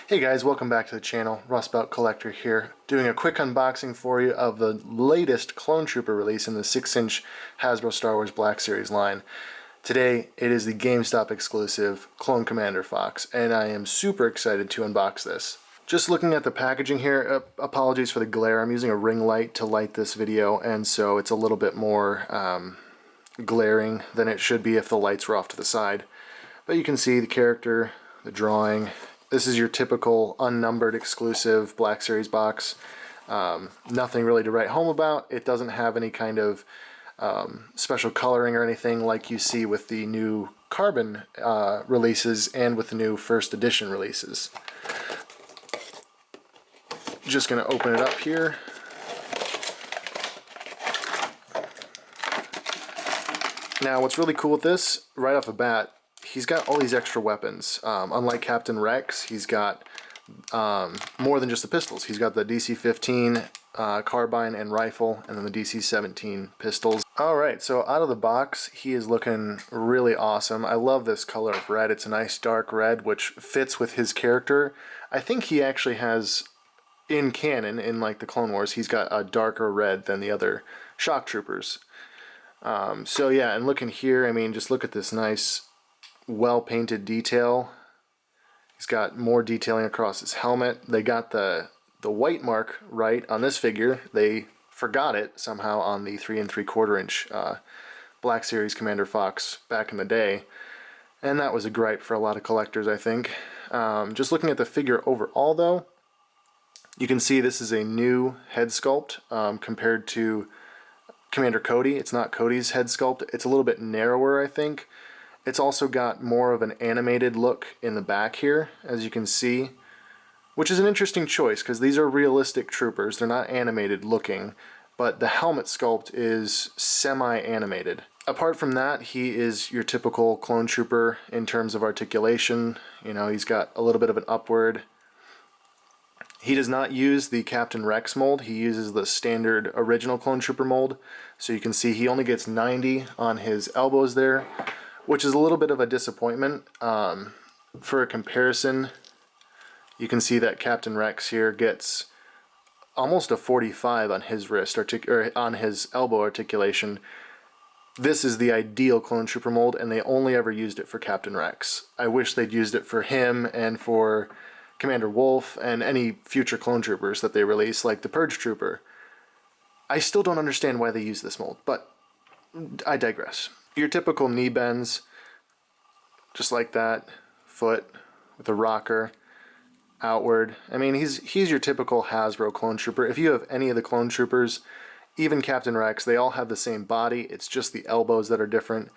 Hey guys, welcome back to the channel. Rust Belt Collector here, doing a quick unboxing for you of the latest Clone Trooper release in the 6-inch Hasbro Star Wars Black Series line. Today, it is the GameStop exclusive Clone Commander Fox, and I am super excited to unbox this. Just looking at the packaging here, apologies for the glare. I'm using a ring light to light this video, and so it's a little bit more glaring than it should be if the lights were off to the side. But you can see the character, the drawing. This is your typical unnumbered exclusive Black Series box. Nothing really to write home about. It doesn't have any kind of special coloring or anything like you see with the new Carbon releases and with the new first edition releases. Just going to open it up here. Now what's really cool with this, right off the bat, he's got all these extra weapons. Unlike Captain Rex, he's got more than just the pistols. He's got the DC-15 carbine and rifle, and then the DC-17 pistols. Alright, so out of the box, he is looking really awesome. I love this color of red. It's a nice dark red, which fits with his character. I think he actually has, in canon, in like the Clone Wars, he's got a darker red than the other shock troopers. So yeah, and looking here, I mean, just look at this nice well-painted detail. He's got more detailing across his helmet. They got the white mark right on this figure. They forgot it somehow on the 3 3/4 inch Black Series Commander Fox back in the day, and that was a gripe for a lot of collectors, I think. Just looking at the figure overall though, you can see this is a new head sculpt compared to Commander Cody. It's not Cody's head sculpt. It's a little bit narrower, I think. It's also got more of an animated look in the back here, as you can see, which is an interesting choice because these are realistic troopers. They're not animated looking, but the helmet sculpt is semi-animated. Apart from that, he is your typical clone trooper in terms of articulation. You know, he's got a little bit of an upward. He does not use the Captain Rex mold. He uses the standard original clone trooper mold. So you can see he only gets 90 on his elbows there, which is a little bit of a disappointment. For a comparison, you can see that Captain Rex here gets almost a 45 on his wrist or on his elbow articulation. This is the ideal clone trooper mold, and they only ever used it for Captain Rex. I wish they'd used it for him and for Commander Wolf and any future clone troopers that they release, like the Purge Trooper. I still don't understand why they use this mold, but I digress. Your typical knee bends, just like that, foot with a rocker, outward. I mean, he's your typical Hasbro clone trooper. If you have any of the clone troopers, even Captain Rex, they all have the same body. It's just the elbows that are different.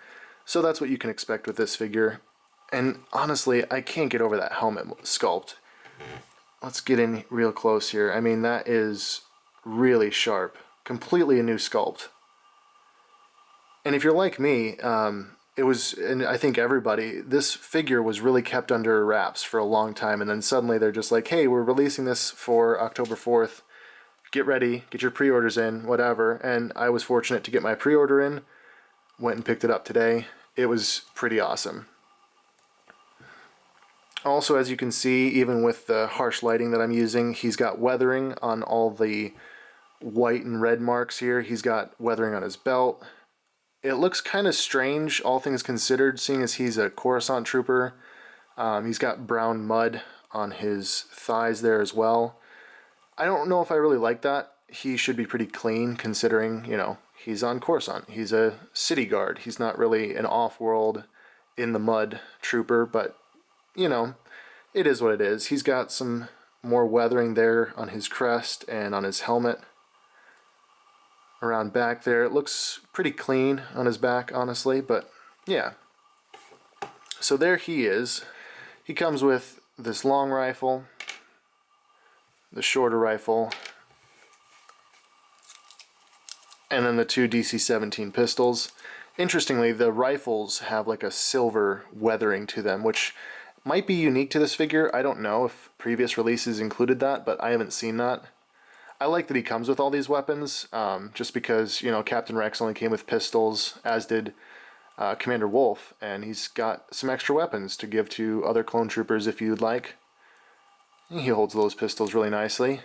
So that's what you can expect with this figure. And honestly, I can't get over that helmet sculpt. Let's get in real close here. I mean, that is really sharp. Completely a new sculpt. And if you're like me, it was, and I think everybody, this figure was really kept under wraps for a long time, and then suddenly they're just like, hey, we're releasing this for October 4th. Get ready, get your pre-orders in, whatever. And I was fortunate to get my pre-order in, went and picked it up today. It was pretty awesome. Also, as you can see, even with the harsh lighting that I'm using, he's got weathering on all the white and red marks here. He's got weathering on his belt. It looks kind of strange, all things considered, seeing as he's a Coruscant trooper. He's got brown mud on his thighs there as well. I don't know if I really like that. He should be pretty clean, considering, you know, he's on Coruscant. He's a city guard. He's not really an off-world, in-the-mud trooper, but, you know, it is what it is. He's got some more weathering there on his crest and on his helmet. Around back there, it looks pretty clean on his back, honestly, but yeah. So there he is. He comes with this long rifle, the shorter rifle, and then the two DC-17 pistols. Interestingly, the rifles have like a silver weathering to them, which might be unique to this figure. I don't know if previous releases included that, but I haven't seen that. I like that he comes with all these weapons, just because, you know, Captain Rex only came with pistols, as did Commander Wolf, and he's got some extra weapons to give to other clone troopers if you'd like. He holds those pistols really nicely.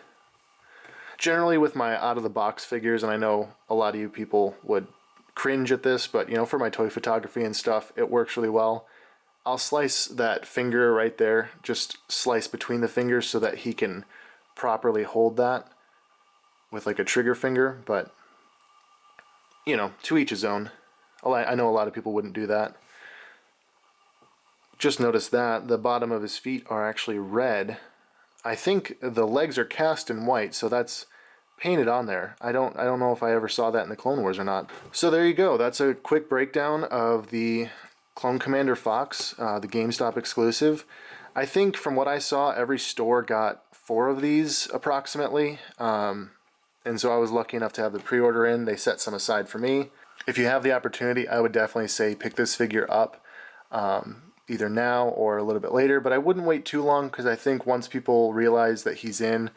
Generally with my out-of-the-box figures, and I know a lot of you people would cringe at this, but you know, for my toy photography and stuff, it works really well. I'll slice that finger right there, just slice between the fingers so that he can properly hold that with like a trigger finger, but you know, to each his own. I know a lot of people wouldn't do that. Just notice that the bottom of his feet are actually red. I think the legs are cast in white, so that's painted on there. I don't know if I ever saw that in the Clone Wars or not. So there you go. That's a quick breakdown of the Clone Commander Fox, the GameStop exclusive. I think from what I saw, every store got 4 of these approximately. And so I was lucky enough to have the pre-order in. They set some aside for me. If you have the opportunity, I would definitely say pick this figure up. Either now or a little bit later, but I wouldn't wait too long because I think once people realize that he's in,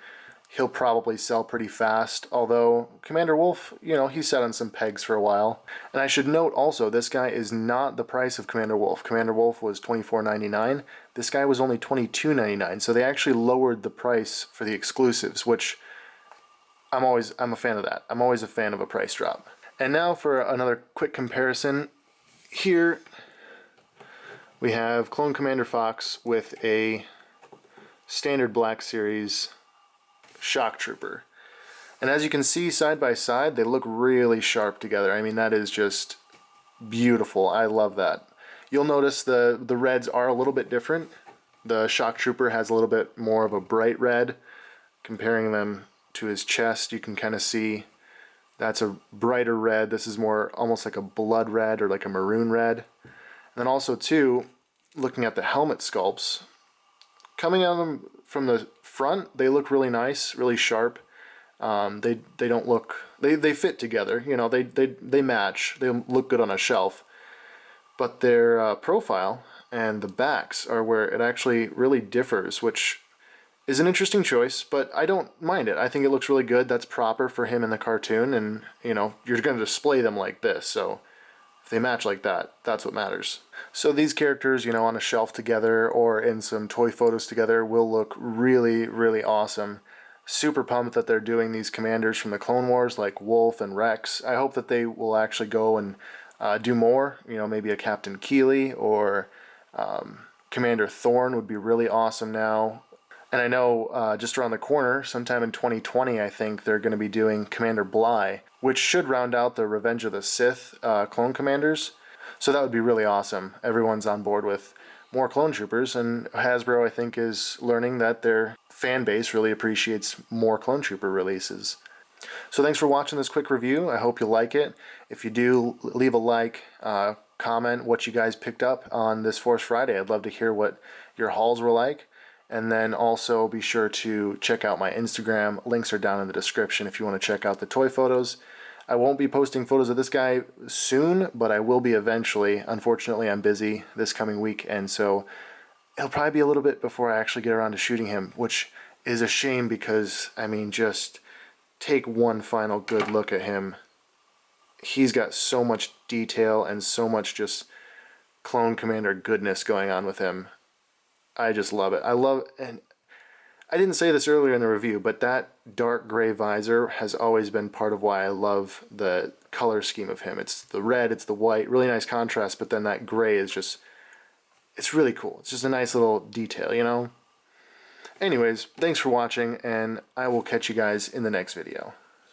he'll probably sell pretty fast. Although Commander Wolf, you know, he sat on some pegs for a while. And I should note also, this guy is not the price of Commander Wolf. Commander Wolf was $24.99. This guy was only $22.99. So they actually lowered the price for the exclusives, which I'm a fan of that. I'm always a fan of a price drop. And now for another quick comparison. Here we have Clone Commander Fox with a standard Black Series Shock Trooper. And as you can see side by side, they look really sharp together. I mean, that is just beautiful. I love that. You'll notice the reds are a little bit different. The Shock Trooper has a little bit more of a bright red. Comparing them to his chest, you can kind of see that's a brighter red. This is more almost like a blood red or like a maroon red. And then also too, looking at the helmet sculpts, coming at them from the front, they look really nice, really sharp. They don't look, they fit together, you know, they match, they look good on a shelf. But their profile and the backs are where it actually really differs, which is an interesting choice, but I don't mind it. I think it looks really good. That's proper for him in the cartoon, and you know, you're going to display them like this, so if they match like that, that's what matters. So these characters, you know, on a shelf together or in some toy photos together will look really, really awesome. Super pumped that they're doing these commanders from the Clone Wars like Wolf and Rex. I hope that they will actually go and do more. You know, maybe a Captain Keeley or Commander Thorn would be really awesome now. And I know just around the corner, sometime in 2020, I think they're going to be doing Commander Bly, which should round out the Revenge of the Sith clone commanders. So that would be really awesome. Everyone's on board with more clone troopers, and Hasbro, I think, is learning that their fan base really appreciates more clone trooper releases. So thanks for watching this quick review. I hope you like it. If you do, leave a like, comment what you guys picked up on this Force Friday. I'd love to hear what your hauls were like. And then also be sure to check out my Instagram. Links are down in the description if you want to check out the toy photos. I won't be posting photos of this guy soon, but I will be eventually. Unfortunately, I'm busy this coming week, and so it'll probably be a little bit before I actually get around to shooting him, which is a shame because, I mean, just take one final good look at him. He's got so much detail and so much just Clone Commander goodness going on with him. I just love it. And I didn't say this earlier in the review, but that dark gray visor has always been part of why I love the color scheme of him. It's the red, it's the white, really nice contrast, but then that gray is just, it's really cool. It's just a nice little detail, you know? Anyways, thanks for watching, and I will catch you guys in the next video.